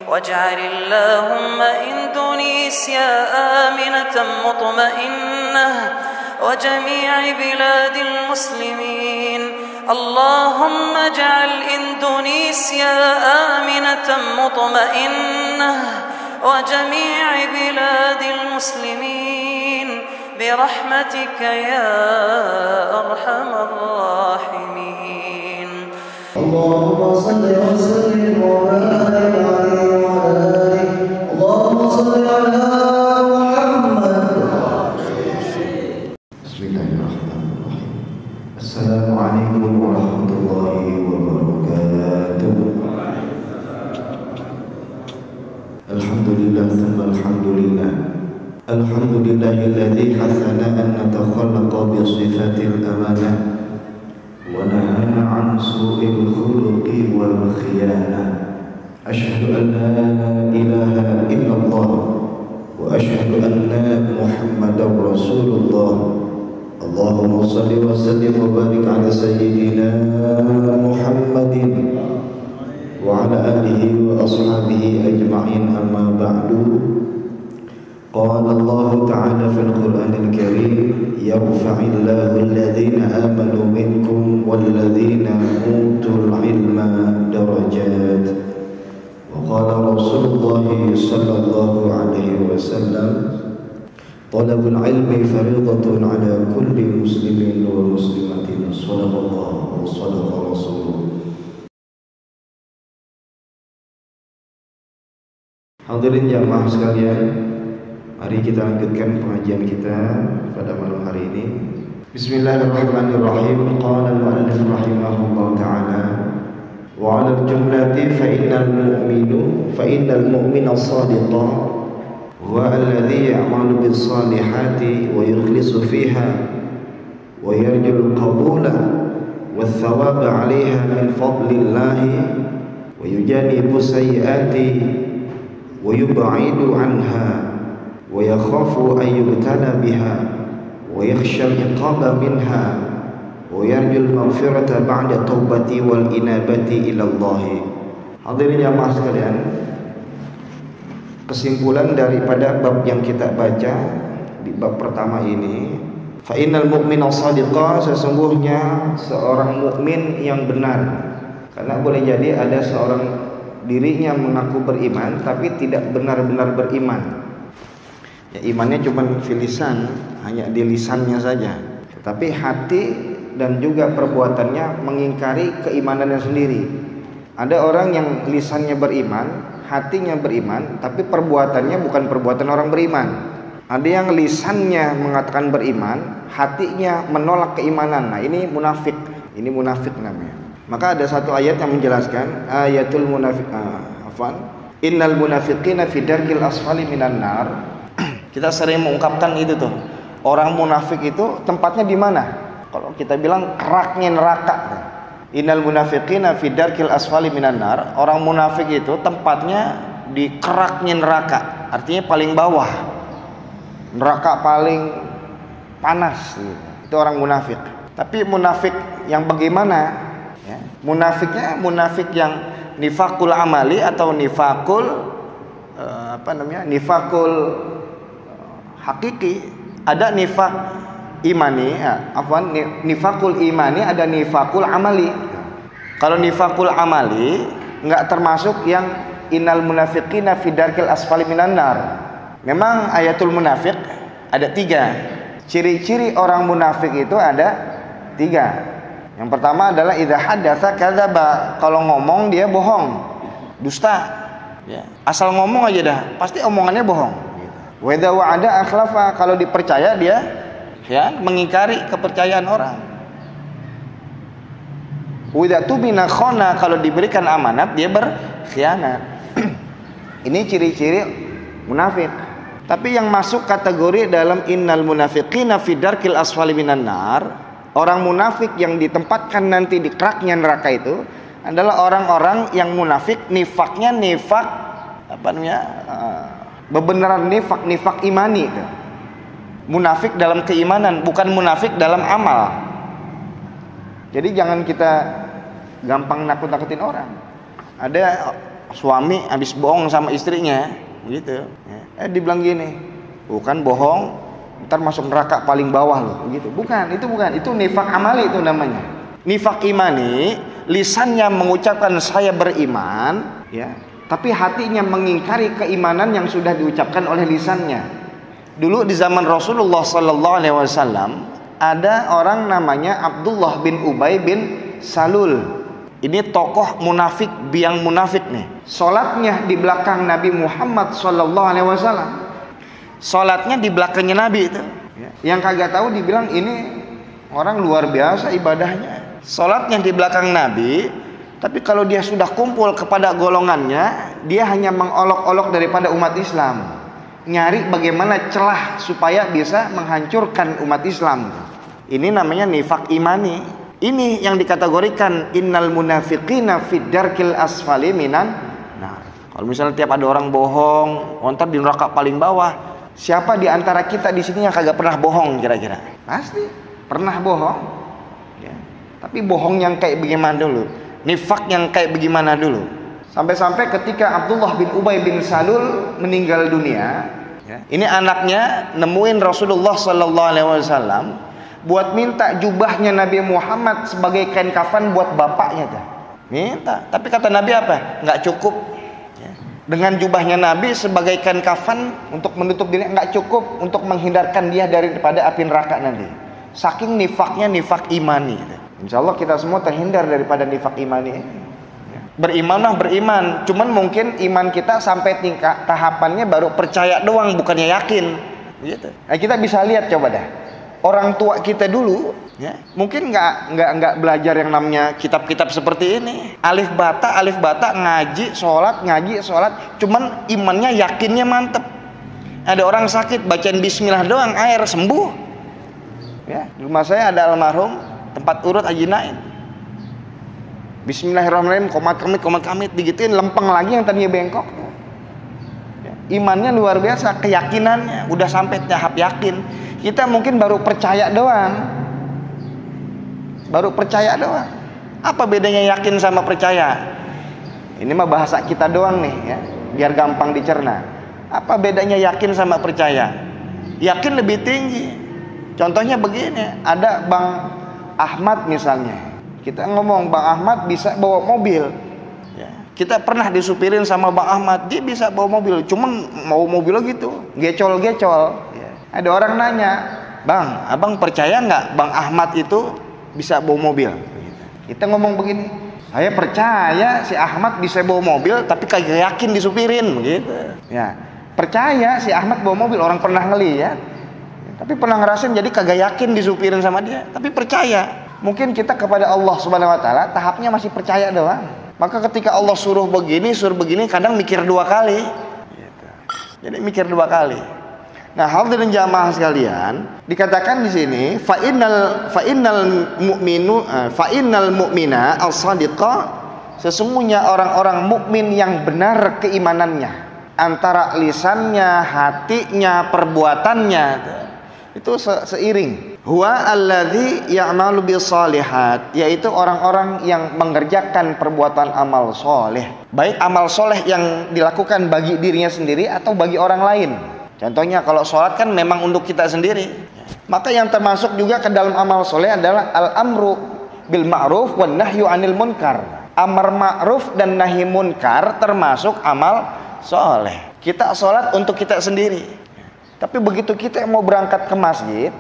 واجعل اللهم إندونيسيا آمنة مطمئنة وجميع بلاد المسلمين. اللهم اجعل إندونيسيا آمنة مطمئنة وجميع بلاد المسلمين برحمتك يا أرحم الراحمين. اللهم صل وسلم وبارك عليه وعلى آله. اللهم صل على محمد. بسم الله الرحمن الرحيم. السلام عليكم ورحمة الله وبركاته. الحمد لله ثم الحمد لله. الحمد لله الذي حثنا أن نتخلق بصفات الأمانة ونهانا عن سوء الخلق والخيانة. أشهد أن لا إله إلا الله وأشهد أن محمدا رسول الله. اللهم صل وسلم وبارك على سيدنا محمد وعلى آله وأصحابه أجمعين. أما بعد، قال الله تعالى في القرآن الكريم: يرفع الله الذين آمنوا منكم والذين أوتوا العلم درجات. وقال رسول الله صلى الله عليه وسلم: طلب العلم فريضة على كل مسلم ومسلمة. صدق الله وصدق رسوله. Hadirin jamaah sekalian, mari kita lanjutkan pengajian kita pada malam hari ini. Bismillahirrahmanirrahim. Qala al-mu'allif rahimahullah ta'ala: wa 'ala al-jumlati fa innal mu'mina as-sadiqa huwa alladhi ya'malu bis-salihati wa yukhlisu fiha wa yarju al-qabula wath-thawaba 'alayha min fadlillahi wa yujanibu sayyi'ati wa yub'idu 'anha wa yakhafu an yubtala biha wa yakhsha al-iqaba minha wa yarju al-maghfirata ba'da taubati wal inabati ila Allah. Hadirin jamaah sekalian, kesimpulan daripada bab yang kita baca di bab pertama ini, fa innal mu'mina shadiqa, sesungguhnya seorang mukmin yang benar. Karena boleh jadi ada seorang dirinya mengaku beriman tapi tidak benar-benar beriman. Ya, imannya cuma filisan, hanya di lisannya saja. Tetapi hati dan juga perbuatannya mengingkari keimanannya sendiri. Ada orang yang lisannya beriman, hatinya beriman, tapi perbuatannya bukan perbuatan orang beriman. Ada yang lisannya mengatakan beriman, hatinya menolak keimanan. Nah, ini munafik. Ini munafik namanya. Maka ada satu ayat yang menjelaskan, ayatul munafiq, innal munafiqina fi darkil asfali minan nar. Kita sering mengungkapkan itu tuh. Orang munafik itu tempatnya di mana? Kalau kita bilang keraknya neraka. Innal munafiqina fi darkil asfali minan nar. Orang munafik itu tempatnya di keraknya neraka. Artinya paling bawah. Neraka paling panas gitu. Itu orang munafik. Tapi munafik yang bagaimana? Ya, munafiknya munafik yang nifakul amali atau nifakul nifakul hakiki. Ada nifak imani, nifakul imani, ada nifakul amali. Kalau nifakul amali enggak termasuk yang innal munafiqina fi darkil asfali minan nar. Memang ayatul munafik ada 3. Ciri-ciri orang munafik itu ada 3. Yang pertama adalah idza haddatsa kadzaba. Kalau ngomong dia bohong, dusta. Ya. Asal ngomong aja dah, pasti omongannya bohong. Wa idza wa'ada akhlafa. Kalau dipercaya dia ya mengingkari kepercayaan orang. Wa idza tumina khana. Kalau diberikan amanat dia berkhianat. Ini ciri-ciri munafik. Tapi yang masuk kategori dalam innal munafiqina fi darkil asfali minan nar, orang munafik yang ditempatkan nanti di keraknya neraka itu adalah orang-orang yang munafik, nifaknya nifak bebenaran nifak imani. Munafik dalam keimanan, bukan munafik dalam amal. Jadi jangan kita gampang nakut-nakutin orang. Ada suami habis bohong sama istrinya, gitu. Dibilang gini, bukan bohong, ntar masuk neraka paling bawah loh, gitu. Bukan, itu nifak amali itu namanya. Nifak imani, lisannya mengucapkan saya beriman, ya, tapi hatinya mengingkari keimanan yang sudah diucapkan oleh lisannya. Dulu di zaman Rasulullah SAW ada orang namanya Abdullah bin Ubay bin Salul. Ini tokoh munafik, biang munafik nih. Salatnya di belakang Nabi Muhammad SAW. Salatnya di belakangnya Nabi itu. Yang kagak tahu dibilang ini orang luar biasa ibadahnya. Salatnya di belakang Nabi, tapi kalau dia sudah kumpul kepada golongannya, dia hanya mengolok-olok daripada umat Islam, nyari bagaimana celah supaya bisa menghancurkan umat Islam. Ini namanya nifak imani. Ini yang dikategorikan innal munafiqina fid darkil asfali minan. Nah, kalau misalnya tiap ada orang bohong, ntar di neraka paling bawah. Siapa di antara kita di sini yang kagak pernah bohong kira-kira? Pasti pernah bohong. Ya. Tapi bohong yang kayak bagaimana dulu? Nifak yang kayak bagaimana dulu? Sampai-sampai ketika Abdullah bin Ubay bin Salul meninggal dunia, ya, ini anaknya nemuin Rasulullah SAW buat minta jubahnya Nabi Muhammad sebagai kain kafan buat bapaknya tuh. Minta, tapi kata Nabi apa? Nggak cukup. Ya. Dengan jubahnya Nabi sebagai kain kafan untuk menutup diri nggak cukup untuk menghindarkan dia daripada api neraka nanti. Saking nifaknya, nifak imani. Insya Allah kita semua terhindar daripada nifak imani. Berimanlah beriman, cuman mungkin iman kita sampai tingkat tahapannya baru percaya doang, bukannya yakin. Gitu. Nah, kita bisa lihat coba dah. Orang tua kita dulu, ya, mungkin nggak belajar yang namanya kitab-kitab seperti ini. Alif bata ngaji sholat, cuman imannya yakinnya mantep. Ada orang sakit bacain Bismillah doang air sembuh. Ya, di rumah saya ada almarhum tempat urut Haji Nain. Bismillahirrahmanirrahim, komat kamit digituin lempeng lagi yang tadinya bengkok. Ya, imannya luar biasa, keyakinannya udah sampai tahap yakin. Kita mungkin baru percaya doang. Apa bedanya yakin sama percaya? Ini mah bahasa kita doang nih ya, biar gampang dicerna. Apa bedanya yakin sama percaya? Yakin lebih tinggi. Contohnya begini, ada Bang Ahmad misalnya. Kita ngomong Bang Ahmad bisa bawa mobil. Ya. Kita pernah disupirin sama Bang Ahmad, dia bisa bawa mobil. Cuman mau mobilnya gitu, gecol. Ya. Ada orang nanya, Bang, abang percaya nggak Bang Ahmad itu bisa bawa mobil? Kita ngomong begini, saya percaya si Ahmad bisa bawa mobil, tapi kagak yakin disupirin, gitu. Ya, percaya si Ahmad bawa mobil, orang pernah ngeliat, tapi pernah ngerasain jadi kagak yakin disupirin sama dia, tapi percaya. Mungkin kita kepada Allah Subhanahu Wa Taala tahapnya masih percaya doang. Maka ketika Allah suruh begini, kadang mikir 2 kali. Jadi mikir 2 kali. Nah, hadirin jamaah sekalian, dikatakan di sini fa innal mu'mina as-sadiqa, sesungguhnya orang-orang mukmin yang benar keimanannya, antara lisannya, hatinya, perbuatannya, itu seiring. Huwa alladzi ya'malu bis-shalihat, yaitu orang-orang yang mengerjakan perbuatan amal soleh, baik amal soleh yang dilakukan bagi dirinya sendiri atau bagi orang lain. Contohnya kalau sholat kan memang untuk kita sendiri, maka yang termasuk juga ke dalam amal soleh adalah al-amru bil ma'ruf wan nahyu 'anil munkar. Amar ma'ruf dan nahi munkar termasuk amal soleh. Kita sholat untuk kita sendiri, tapi begitu kita mau berangkat ke masjid,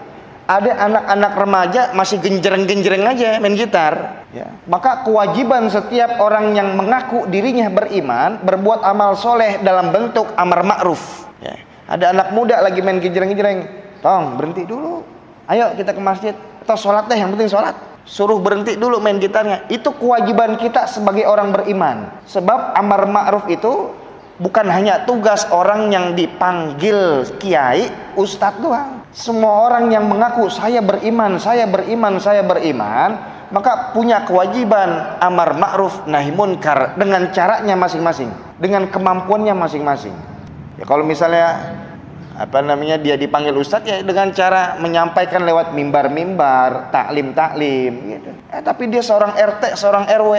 ada anak-anak remaja masih genjreng-genjreng aja main gitar, ya. Maka kewajiban setiap orang yang mengaku dirinya beriman berbuat amal soleh dalam bentuk amar ma'ruf, ya. Ada anak muda lagi main genjreng-genjreng, tong berhenti dulu, ayo kita ke masjid atau sholat deh, yang penting sholat. Suruh berhenti dulu main gitarnya. Itu kewajiban kita sebagai orang beriman. Sebab amar ma'ruf itu bukan hanya tugas orang yang dipanggil kiai, ustadz doang. Semua orang yang mengaku saya beriman, maka punya kewajiban amar ma'ruf nahi munkar dengan caranya masing-masing, dengan kemampuannya masing-masing. Ya kalau misalnya dia dipanggil ustadz, ya dengan cara menyampaikan lewat mimbar-mimbar, taklim gitu. Tapi dia seorang RT, seorang RW,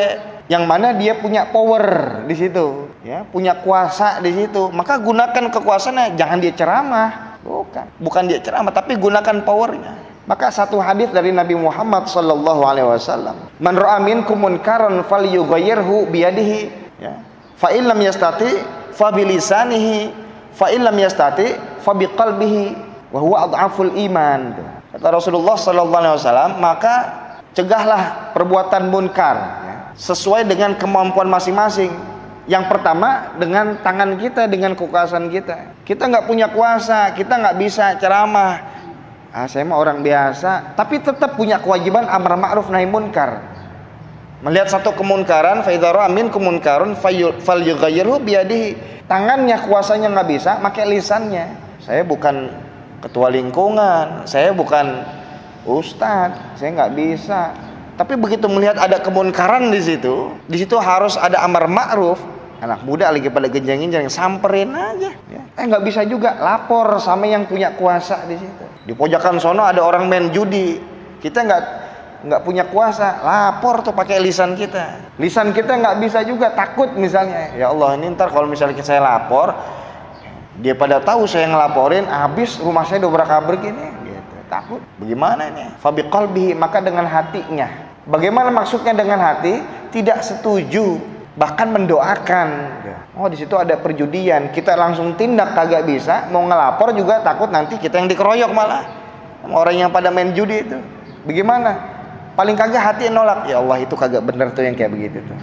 yang mana dia punya power di situ, ya, punya kuasa di situ. Maka gunakan kekuasaannya, jangan dia ceramah, bukan dia ceramah, tapi gunakan powernya. Maka satu hadis dari Nabi Muhammad sallallahu alaihi wasallam, "Man ra'a minkum munkaran falyughayyirhu biyadihi." Ya. Fa in lam yastati fa bilisanihi, fa in lam yastati fa biqalbihi, wa huwa adhaful iman. Kata Rasulullah sallallahu alaihi wasallam, maka cegahlah perbuatan munkar, ya, sesuai dengan kemampuan masing-masing. Yang pertama dengan tangan kita, dengan kekuasaan kita. Kita nggak punya kuasa, kita nggak bisa ceramah. Saya mah orang biasa, tapi tetap punya kewajiban amar ma'ruf nahi munkar. Melihat satu kemunkaran, fa idza ra'a minkum munkarun falyughayyirhu biyadihi. Tangannya kuasanya nggak bisa, pakai lisannya. Saya bukan ketua lingkungan, saya bukan ustadz, saya nggak bisa. Tapi begitu melihat ada kemunkaran di situ harus ada amar ma'ruf. Anak muda lagi pada genjang-genjang, samperin aja. Ya. Nggak bisa juga, lapor sama yang punya kuasa di situ. Di pojokan sono ada orang main judi, kita nggak punya kuasa, lapor tuh pakai lisan kita. Lisan kita nggak bisa juga, takut misalnya. Ya Allah, ini ntar kalau misalnya saya lapor, dia pada tahu saya ngelaporin, habis rumah saya dobrak-abrik ini. Gitu. Takut. Bagaimana ini? Fa biqalbihi, maka dengan hatinya. Bagaimana maksudnya dengan hati? Tidak setuju, bahkan mendoakan. Oh, di situ ada perjudian, kita langsung tindak kagak bisa, mau ngelapor juga takut nanti kita yang dikeroyok malah sama orang yang pada main judi itu. Bagaimana? Paling kagak hati nolak. Ya Allah, itu kagak bener tuh yang kayak begitu tuh.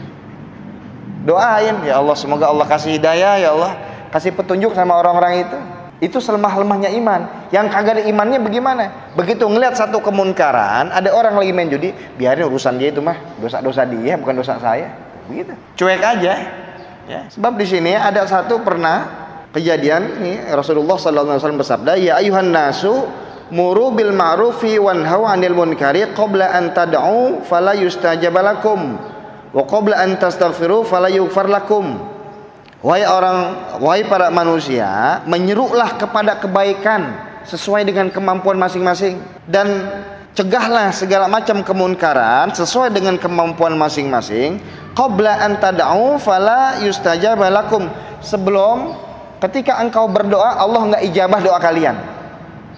Doain, ya Allah, semoga Allah kasih hidayah, ya Allah, kasih petunjuk sama orang-orang itu. Itu selemah-lemahnya iman. Yang kagak ada imannya bagaimana? Begitu ngelihat satu kemunkaran, ada orang lagi main judi, biarin urusan dia itu mah, dosa-dosa dia bukan dosa saya. Begitu. Cuek aja. Ya, sebab di sini ada satu pernah kejadian nih, Rasulullah sallallahu alaihi wasallam bersabda, "Ya ayuhan nasu muru bil ma'rufi wanhau 'anil munkari qabla an tad'u fala yustajab lakum wa qabla an tastaghfiru fala yughfar lakum." Wahai para manusia, menyerulah kepada kebaikan sesuai dengan kemampuan masing-masing, dan cegahlah segala macam kemunkaran sesuai dengan kemampuan masing-masing. Qabla an tad'u fala yustajab lakum, sebelum ketika engkau berdoa Allah enggak ijabah doa kalian,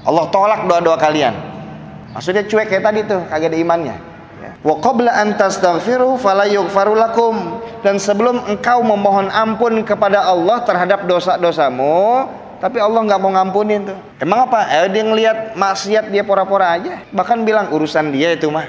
Allah tolak doa-doa kalian. Maksudnya cuek kayak tadi tuh, kagak ada imannya. Wa qabla an tastaghfiru fala yughfaru lakum, dan sebelum engkau memohon ampun kepada Allah terhadap dosa-dosamu, tapi Allah nggak mau ngampunin tuh. Emang apa? Dia ngelihat maksiat dia pora-pora aja, bahkan bilang urusan dia itu mah.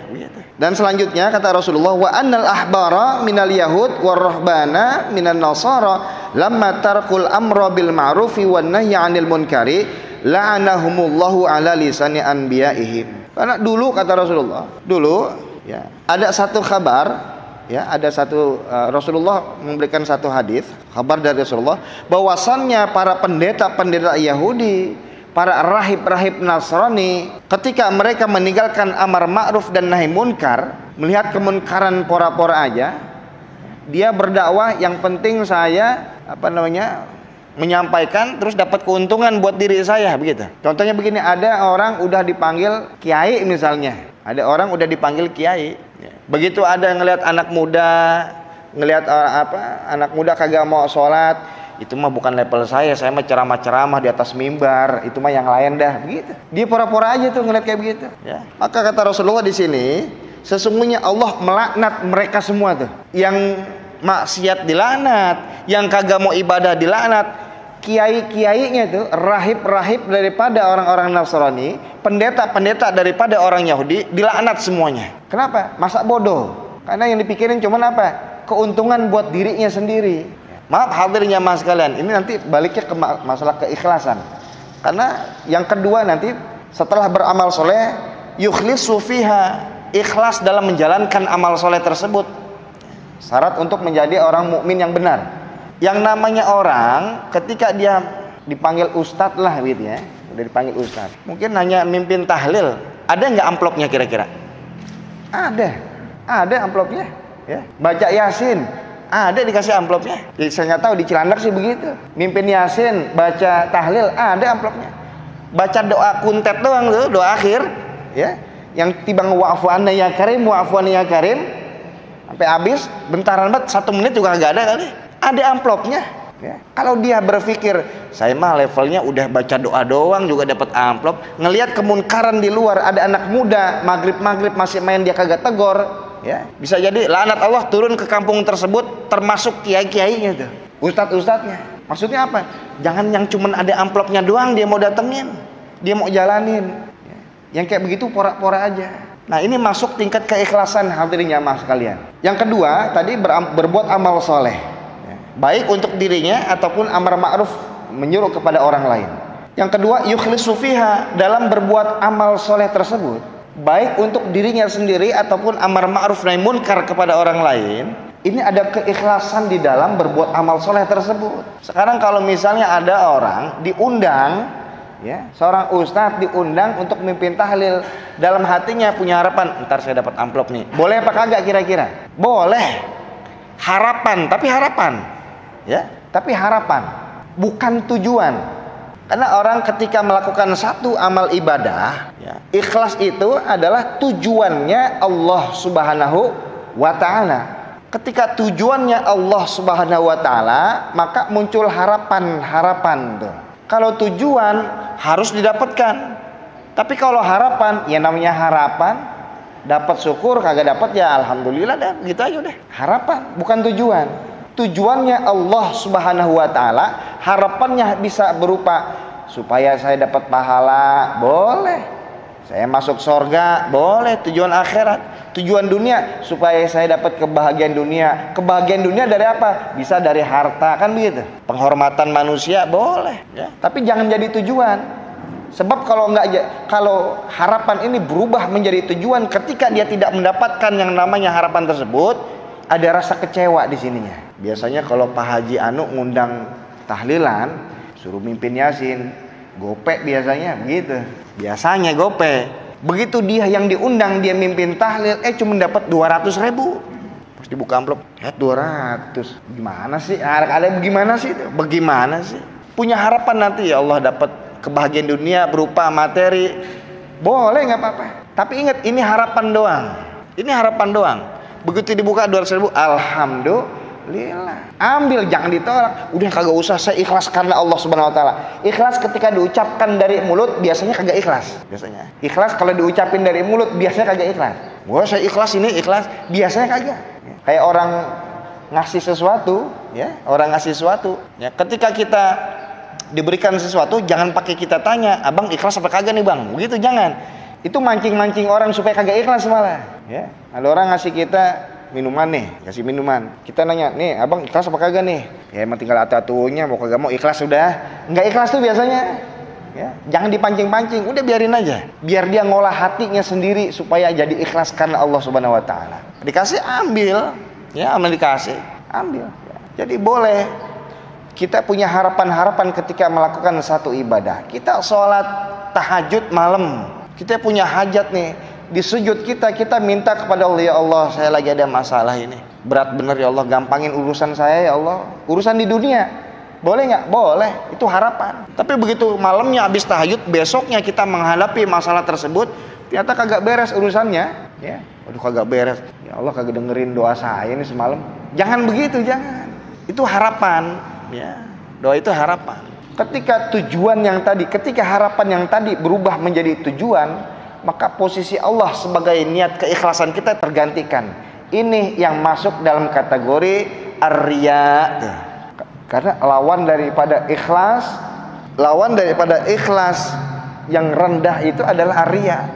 Dan selanjutnya kata Rasulullah, wa annal ahbara minal yahud war rahbana minan nasara lamma tarkul amra bil ma'rufi wan nahyi 'anil munkari la'anahumullahu ala lisani anbiya'ihim. Karena dulu kata Rasulullah, ya, ada satu kabar, ya, ada satu Rasulullah memberikan satu hadis, kabar dari Rasulullah, bahwasannya para pendeta-pendeta Yahudi, para rahib-rahib Nasrani, ketika mereka meninggalkan amar ma'ruf dan nahi munkar, melihat kemunkaran pora-pora aja, dia berdakwah yang penting saya menyampaikan terus dapat keuntungan buat diri saya, begitu. Contohnya begini, ada orang udah dipanggil kiai misalnya. Ada orang udah dipanggil kiai. Begitu ada ngelihat anak muda, ngelihat anak muda kagak mau sholat, itu mah bukan level saya mah ceramah-ceramah di atas mimbar, itu mah yang lain dah, begitu. Dia pura-pura aja tuh ngelihat kayak begitu. Ya. Maka kata Rasulullah di sini, sesungguhnya Allah melaknat mereka semua tuh. Yang maksiat dilaknat, yang kagak mau ibadah dilaknat. Kiai-kiainya itu, rahib-rahib daripada orang-orang Nasrani, pendeta-pendeta daripada orang Yahudi, dilaknat semuanya. Kenapa? Masa bodoh. Karena yang dipikirin cuman apa? Keuntungan buat dirinya sendiri. Maaf hadirnya mas kalian, ini nanti baliknya ke masalah keikhlasan. Karena yang kedua nanti setelah beramal soleh, yukhlisu fiha, ikhlas dalam menjalankan amal soleh tersebut. Syarat untuk menjadi orang mukmin yang benar. Yang namanya orang ketika dia dipanggil ustadz lah gitu ya, udah dipanggil ustadz, mungkin hanya mimpin tahlil, ada nggak amplopnya kira-kira? Ada amplopnya, ya. Baca yasin, ada dikasih amplopnya. Saya nggak tahu di Cilandak sih begitu. Mimpin yasin, baca tahlil, ada amplopnya. Baca doa kuntet doang tuh, doa akhir, ya, yang tibang wa'fu anna ya karim, wa'fu anna ya karim. sampai habis, bentaran banget, 1 menit juga nggak ada kali. Ada amplopnya. Ya. Kalau dia berpikir, saya mah levelnya udah baca doa doang juga dapat amplop, ngelihat kemunkaran di luar, ada anak muda maghrib masih main, dia kagak tegor, ya bisa jadi laknat Allah turun ke kampung tersebut, termasuk kiai-kiainya tuh, ustadz-ustadznya. Maksudnya apa? Jangan yang cuman ada amplopnya doang dia mau datengin, dia mau jalanin. Yang kayak begitu pora-pora aja. Nah, ini masuk tingkat keikhlasan hadirin jamaah sekalian. Yang kedua, tadi berbuat amal soleh, baik untuk dirinya ataupun amar ma'ruf, menyuruh kepada orang lain. Yang kedua, yukhlisu fiha, dalam berbuat amal soleh tersebut, baik untuk dirinya sendiri ataupun amar ma'ruf nahi munkar kepada orang lain. Ini ada keikhlasan di dalam berbuat amal soleh tersebut. Sekarang kalau misalnya ada orang diundang, ya, seorang ustadz diundang untuk memimpin tahlil, dalam hatinya punya harapan, ntar saya dapat amplop nih, boleh apa kagak kira-kira? Boleh. Harapan, ya, tapi harapan, bukan tujuan. Karena orang ketika melakukan satu amal ibadah, ya, ikhlas itu adalah tujuannya Allah Subhanahu wa Ta'ala. Ketika tujuannya Allah Subhanahu wa Ta'ala, maka muncul harapan tuh. Kalau tujuan harus didapatkan. Tapi kalau harapan, ya namanya harapan, dapat syukur, kagak dapat ya alhamdulillah dah, gitu aja udah. Harapan bukan tujuan. Tujuannya Allah Subhanahu wa Ta'ala, harapannya bisa berupa supaya saya dapat pahala, boleh. Saya masuk surga, boleh. Tujuan akhirat, tujuan dunia supaya saya dapat kebahagiaan dunia. Kebahagiaan dunia dari apa? Bisa dari harta, kan begitu. Penghormatan manusia boleh, ya. Tapi jangan jadi tujuan. Sebab kalau harapan ini berubah menjadi tujuan, ketika dia tidak mendapatkan yang namanya harapan tersebut, ada rasa kecewa di sininya. Biasanya kalau Pak Haji Anu ngundang tahlilan, suruh mimpin Yasin, gopek biasanya begitu. Biasanya gopek. Begitu dia yang diundang, dia mimpin tahlil, cuma dapat 200.000. Pas dibuka amplop, 200. Gimana sih? Ada bagaimana sih? Bagaimana sih? Punya harapan nanti ya Allah dapat kebahagiaan dunia berupa materi, boleh, nggak apa-apa. Tapi ingat, ini harapan doang. Ini harapan doang. Begitu dibuka 200.000, alhamdulillah. Ambil, jangan ditolak. Udah kagak usah, saya ikhlas karena Allah Subhanahu wa Ta'ala. Ikhlas ketika diucapkan dari mulut biasanya kagak ikhlas. Biasanya ikhlas kalau diucapin dari mulut biasanya kagak ikhlas. Wah, saya ikhlas, ini ikhlas, biasanya kagak. Kayak orang ngasih sesuatu, ya, orang ngasih sesuatu, ya, ketika kita diberikan sesuatu, jangan pakai kita tanya, abang ikhlas apa kagak nih bang, begitu jangan. Itu mancing-mancing orang supaya kagak ikhlas malah, ya. Ada orang ngasih kita minuman nih, kasih minuman, kita nanya, nih abang ikhlas apa kagak nih, ya emang tinggal atu-atunya, mau kagak mau ikhlas sudah. Nggak ikhlas tuh biasanya, ya. Jangan dipancing-pancing, udah biarin aja, biar dia ngolah hatinya sendiri supaya jadi ikhlas karena Allah Subhanahu wa Ta'ala. Dikasih ambil, ya, amal dikasih ambil, ya. Jadi boleh kita punya harapan-harapan ketika melakukan satu ibadah. Kita sholat tahajud malam, kita punya hajat nih, di sujud kita minta kepada Allah, ya Allah saya lagi ada masalah ini, berat bener ya Allah, gampangin urusan saya ya Allah, urusan di dunia, boleh nggak? Boleh, itu harapan. Tapi begitu malamnya habis tahajud, besoknya kita menghadapi masalah tersebut, ternyata kagak beres urusannya, ya, aduh kagak beres, ya Allah kagak dengerin doa saya ini semalam. Jangan begitu, jangan. Itu harapan. Ya, doa itu harapan. Ketika harapan yang tadi berubah menjadi tujuan, maka posisi Allah sebagai niat keikhlasan kita tergantikan. Ini yang masuk dalam kategori ar-riya. Karena lawan daripada ikhlas yang rendah itu adalah ar-riya.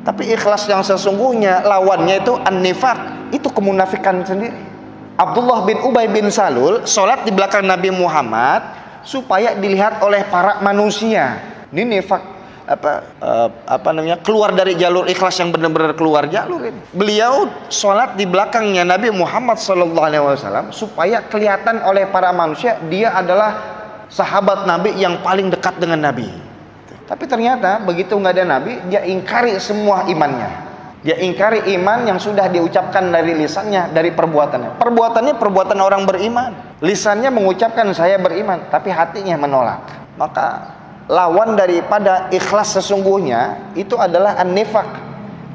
Tapi ikhlas yang sesungguhnya lawannya itu an-nifaq, itu kemunafikan sendiri. Abdullah bin Ubay bin Salul sholat di belakang Nabi Muhammad supaya dilihat oleh para manusia. Ini nifak, keluar dari jalur ikhlas yang benar-benar keluar jalur ini. Beliau sholat di belakangnya Nabi Muhammad SAW supaya kelihatan oleh para manusia dia adalah sahabat Nabi yang paling dekat dengan Nabi. Tapi ternyata begitu nggak ada Nabi, dia ingkari semua imannya. Dia ingkari iman yang sudah diucapkan dari lisannya, dari perbuatannya. Perbuatannya perbuatan orang beriman. Lisannya mengucapkan saya beriman, tapi hatinya menolak. Maka lawan daripada ikhlas sesungguhnya itu adalah an-nifaq.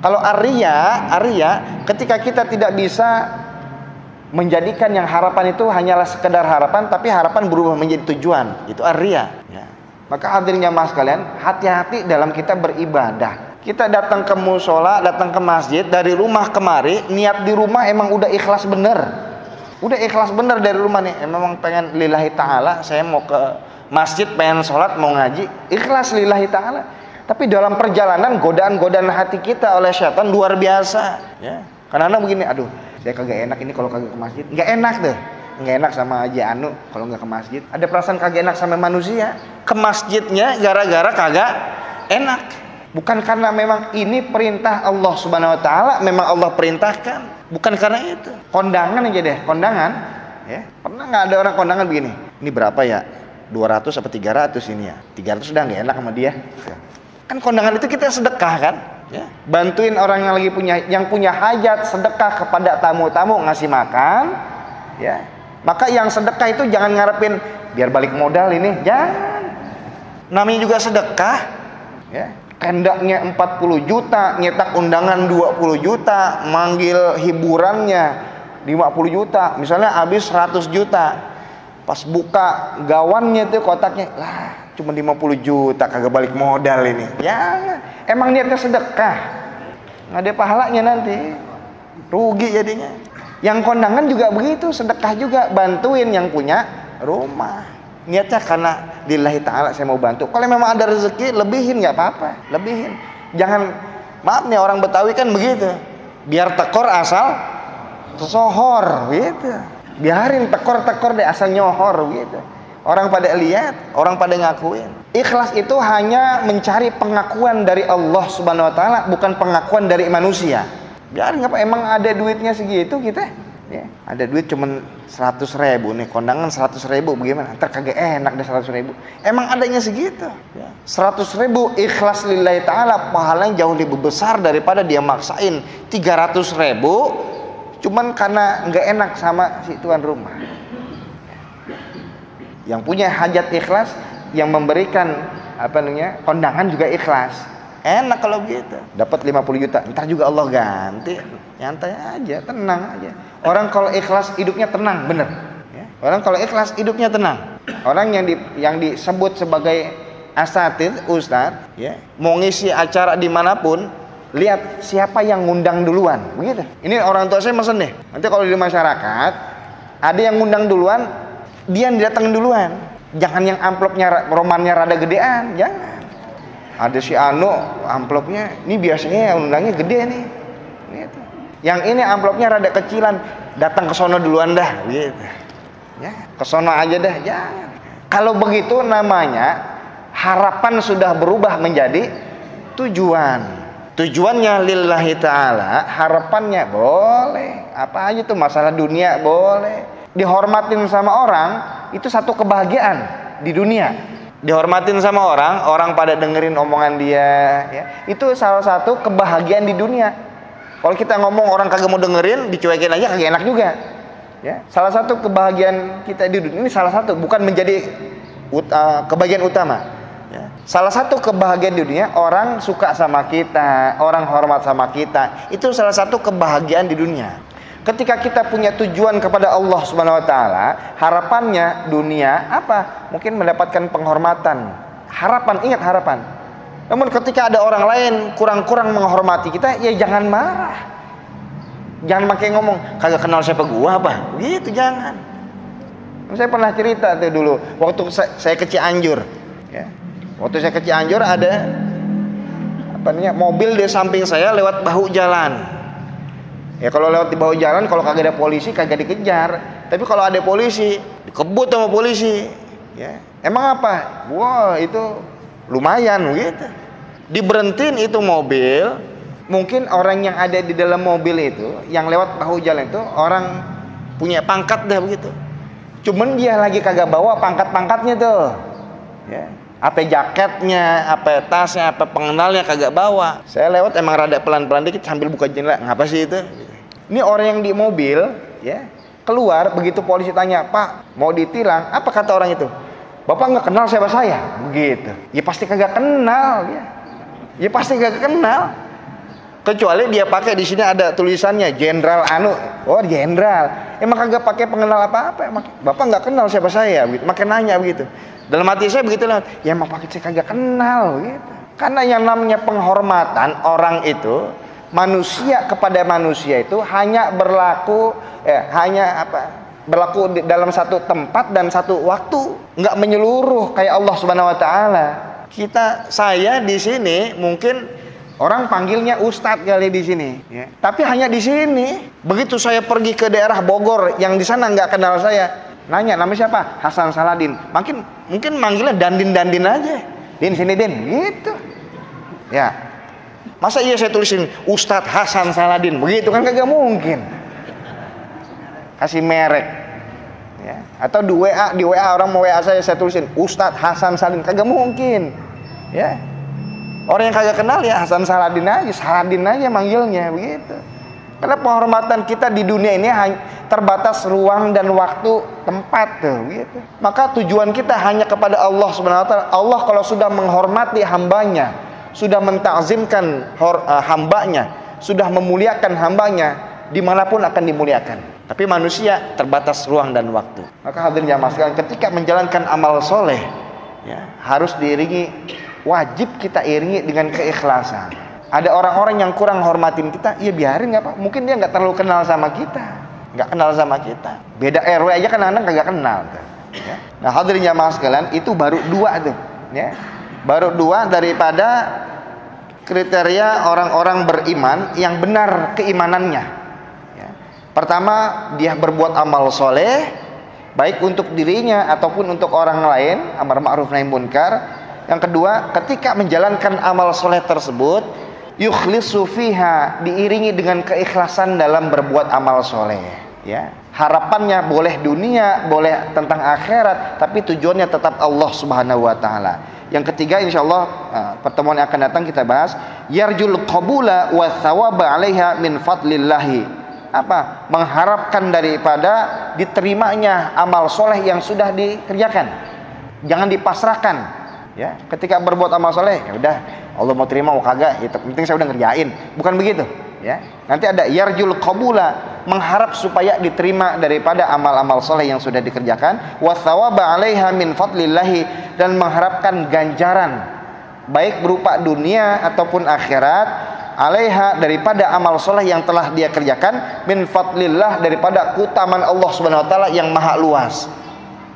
Kalau ar-riya ketika kita tidak bisa menjadikan yang harapan itu hanyalah sekedar harapan, tapi harapan berubah menjadi tujuan, itu ar-riya. Ya. Maka hadirin jamaah sekalian, hati-hati dalam kita beribadah. Kita datang ke musola, datang ke masjid, dari rumah kemari, niat di rumah emang udah ikhlas bener. Udah ikhlas bener dari rumah nih, emang pengen lillahi ta'ala, saya mau ke masjid, pengen sholat, mau ngaji, ikhlas lillahi ta'ala. Tapi dalam perjalanan godaan-godaan hati kita oleh syaitan luar biasa. Ya. Karena begini, aduh, saya kagak enak ini kalau kagak ke masjid. Nggak enak deh, nggak enak sama Haji Anu kalau nggak ke masjid. Ada perasaan kagak enak sama manusia. Ke masjidnya gara-gara kagak enak. Bukan karena memang ini perintah Allah Subhanahu Wa Taala, memang Allah perintahkan. Bukan karena itu. Kondangan aja deh, kondangan. Ya, pernah nggak ada orang kondangan begini? Ini berapa ya? 200 apa 300 ini ya? 300 udah nggak enak sama dia. Ya. Kan kondangan itu kita sedekah kan? Ya. Bantuin orang yang punya hajat, sedekah kepada tamu-tamu, ngasih makan. Ya. Maka yang sedekah itu jangan ngarepin biar balik modal ini, jangan. Namanya juga sedekah. Ya. Kendaknya 40 juta, nyetak undangan 20 juta, manggil hiburannya 50 juta, misalnya habis 100 juta. Pas buka gawannya tuh kotaknya, lah cuma 50 juta kagak balik modal ini. Ya, emang niatnya sedekah. Nggak ada pahalanya nanti. Rugi jadinya. Yang kondangan juga begitu, sedekah juga, bantuin yang punya rumah. Niatnya karena lillahi ta'ala saya mau bantu. Kalau memang ada rezeki, lebihin nggak apa-apa, lebihin. Jangan, maaf nih orang Betawi kan begitu. Biar tekor asal sohor gitu. Biarin tekor-tekor deh asal nyohor gitu. Orang pada lihat, orang pada ngakuin. Ikhlas itu hanya mencari pengakuan dari Allah Subhanahu Wa Taala, bukan pengakuan dari manusia. Biarin nggak apa, emang ada duitnya segitu kita. Ya, ada duit cuman 100.000 nih, kondangan 100.000 bagaimana? Ntar kagak enak deh 100.000. Emang adanya segitu. Ya. 100.000 ikhlas lillahi ta'ala, pahalanya jauh lebih besar daripada dia maksain 300.000 cuman karena nggak enak sama si tuan rumah. Yang punya hajat ikhlas, yang memberikan kondangan juga ikhlas. Enak kalau gitu. Dapat 50 juta, ntar juga Allah ganti. Nyantai aja, tenang aja. Orang kalau ikhlas hidupnya tenang, bener. Ya. Orang kalau ikhlas hidupnya tenang. Orang yang disebut sebagai asatid, ustadz, ya, mau ngisi acara dimanapun, lihat siapa yang ngundang duluan, begitu. Ini orang tua saya mesen deh. Nanti kalau di masyarakat ada yang ngundang duluan, dia yang datang duluan. Jangan yang amplopnya romannya rada gedean, jangan. Ada si Anu amplopnya, ini biasanya undangnya gede nih. Gitu. Yang ini amplopnya rada kecilan, datang ke sono duluan dah, gitu. Ya, ke sono aja dah, jangan. Kalau begitu namanya harapan sudah berubah menjadi tujuan. Tujuannya lillahi ta'ala, harapannya boleh. Apa aja tuh masalah dunia boleh. Dihormatin sama orang itu satu kebahagiaan di dunia. Dihormatin sama orang pada dengerin omongan dia, ya. Itu salah satu kebahagiaan di dunia. Kalau kita ngomong orang kagak mau dengerin, dicuekin aja kagak enak juga. Ya, salah satu kebahagiaan kita di dunia ini salah satu, bukan menjadi kebahagiaan utama. Ya. Salah satu kebahagiaan di dunia, orang suka sama kita, orang hormat sama kita, itu salah satu kebahagiaan di dunia. Ketika kita punya tujuan kepada Allah Subhanahu Wa Taala, harapannya dunia apa? Mungkin mendapatkan penghormatan. Harapan, ingat harapan. Namun ketika ada orang lain kurang-kurang menghormati kita, ya jangan marah. Jangan pakai ngomong, kagak kenal siapa gua apa? Gitu, jangan. Saya pernah cerita tuh dulu waktu saya ke Cianjur, ya. Waktu saya ke Cianjur ada mobil di samping saya lewat bahu jalan. Ya kalau lewat di bahu jalan, kalau kagak ada polisi kagak dikejar. Tapi kalau ada polisi, dikebut sama polisi. Ya. Emang apa? Wah, itu lumayan gitu. Diberhentiin itu mobil, mungkin orang yang ada di dalam mobil itu, yang lewat bahu jalan itu orang punya pangkat dah begitu. Cuman dia lagi kagak bawa pangkat-pangkatnya tuh. Ya. Apa jaketnya, apa tasnya, apa pengenalnya kagak bawa. Saya lewat emang rada pelan-pelan dikit sambil buka jendela. Ngapa sih itu? Ini orang yang di mobil, ya, keluar begitu polisi tanya, "Pak, mau ditilang?" Apa kata orang itu? "Bapak nggak kenal siapa saya?" Begitu. Ya pasti kagak kenal, ya. Ya pasti kagak kenal. Kecuali dia pakai di sini ada tulisannya Jenderal Anu. Oh, jenderal. Emang kagak pakai pengenal apa-apa. Emang Bapak nggak kenal siapa saya, begitu. Makin nanya begitu. Dalam hati saya begitu lah. Ya emang pakai saya kagak kenal, gitu. Karena yang namanya penghormatan orang itu, manusia kepada manusia itu hanya berlaku berlaku dalam satu tempat dan satu waktu, nggak menyeluruh kayak Allah Subhanahu Wa Taala. Saya di sini mungkin orang panggilnya Ustadz kali di sini, ya. Tapi hanya di sini. Begitu saya pergi ke daerah Bogor, yang di sana nggak kenal saya, nanya namanya siapa? Hasan Saladin. Mungkin manggilnya Dandin aja. Din sini Din, gitu. Ya. Masa iya saya tulisin Ustadz Hasan Saladin, begitu kan kagak mungkin. Kasih merek, ya. Atau di WA orang mau WA saya tulisin Ustadz Hasan Saladin, kagak mungkin, ya. Orang yang kagak kenal ya Hasan Saladin aja manggilnya, begitu. Karena penghormatan kita di dunia ini terbatas ruang dan waktu, tempat tuh, gitu. Maka tujuan kita hanya kepada Allah Subhanahu Wa Taala. Allah kalau sudah menghormati hambanya, sudah mentakzimkan hambanya, sudah memuliakan hambanya, dimanapun akan dimuliakan. Tapi manusia terbatas ruang dan waktu. Maka hadirin jamaah sekalian, ketika menjalankan amal soleh, ya, harus wajib kita iringi dengan keikhlasan. Ada orang-orang yang kurang hormatin kita, ya biarin, nggak apa. Mungkin dia nggak terlalu kenal sama kita, Beda RW aja kan anak kagak kenal. Ya. Nah hadirin jamaah sekalian, itu baru 2 tuh, ya. Baru 2 daripada kriteria orang-orang beriman yang benar keimanannya. Ya. Pertama, dia berbuat amal soleh, baik untuk dirinya ataupun untuk orang lain, amar ma'ruf nahi munkar. Yang kedua, ketika menjalankan amal soleh tersebut, yukhlisu fiha, diiringi dengan keikhlasan dalam berbuat amal soleh. Ya, harapannya boleh dunia, boleh tentang akhirat, tapi tujuannya tetap Allah Subhanahu Wa Taala. Yang ketiga, insya Allah pertemuan yang akan datang kita bahas yarjul qabula wa thawaba 'alaiha min fadlillahi. Apa? Mengharapkan daripada diterimanya amal soleh yang sudah dikerjakan. Jangan dipasrahkan. Ya, ketika berbuat amal soleh, ya udah Allah mau terima mau kagak, ya, penting saya udah ngerjain. Bukan begitu, ya. Nanti ada yarjul qabula, mengharap supaya diterima daripada amal-amal soleh yang sudah dikerjakan, wa thawaba 'alaiha min fadlillahi, dan mengharapkan ganjaran baik berupa dunia ataupun akhirat, 'alaiha, daripada amal soleh yang telah dia kerjakan, min fadlillah, daripada keutamaan Allah Subhanahu Wa Taala yang maha luas.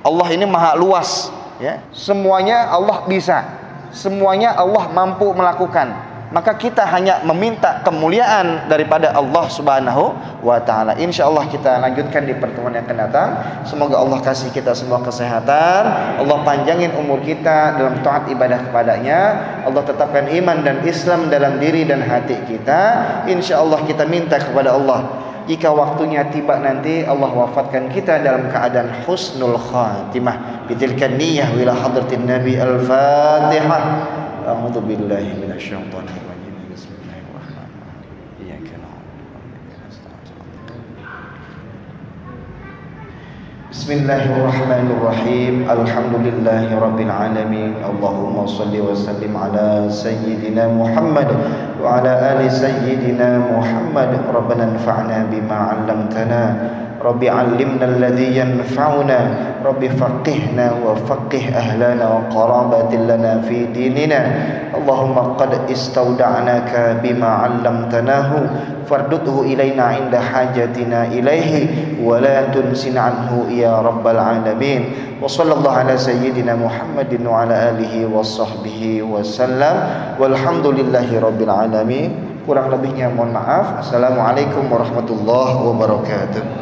Allah ini maha luas. Ya, semuanya Allah bisa, semuanya Allah mampu melakukan. Maka kita hanya meminta kemuliaan daripada Allah Subhanahu Wa Taala. Insya Allah kita lanjutkan di pertemuan yang akan datang. Semoga Allah kasih kita semua kesehatan, Allah panjangin umur kita dalam taat ibadah kepadanya, Allah tetapkan iman dan Islam dalam diri dan hati kita. Insya Allah kita minta kepada Allah, jika waktunya tiba nanti Allah wafatkan kita dalam keadaan husnul khatimah. Bitilkan niyyah ila hadratin Nabi. Al-Fatihah. A'udzu billahi minasyaitonir rajim. Bismillahirrahmanirrahim. Iyyaka na'budu wa iyyaka nasta'in. Bismillahirrahmanirrahim. Alhamdulillahi rabbil alamin. Allahumma shalli wa sallim ala sayyidina Muhammad wa ala ali sayyidina Muhammad. Rabbana anfa'na bima 'allamtana, Rabbi 'allimna alladhi yanfa'una, Rabbi faqihna wa faqih ahlana wa qarabatin lana fi dinina. Allahumma qad istawda'naka bima 'allamtanahu fardudhu ilaina 'inda hajatina ilaihi wa la tunsin 'anhu ya rabbal alamin. Wa sallallahu ala sayyidina Muhammadin wa ala alihi wa sahbihi wa sallam. Walhamdulillahi rabbil alamin. Kurang lebihnya mohon maaf. Assalamualaikum warahmatullahi wabarakatuh.